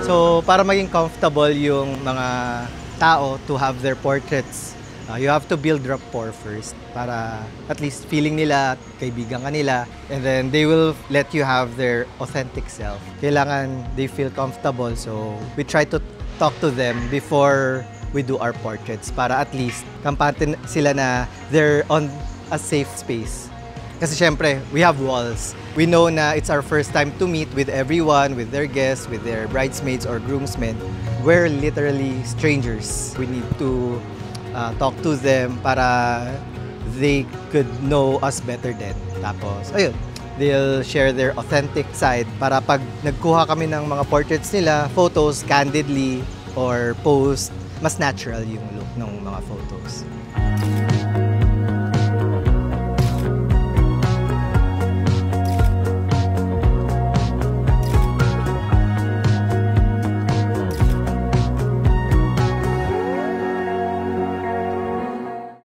So, para maging comfortable yung mga tao to have their portraits, you have to build rapport first para at least feeling nila, kaibigan ka nila, and then they will let you have their authentic self. Kailangan they feel comfortable, so we try to talk to them before we do our portraits para at least kampante sila na they're on a safe space. Kasi syempre, we have walls. We know na it's our first time to meet with everyone, with their guests, with their bridesmaids or groomsmen. We're literally strangers. We need to talk to them para they could know us better then. Tapos, ayun, they'll share their authentic side para pag nagkuha kami ng mga portraits nila, photos, candidly, or post, mas natural yung look ng mga photos.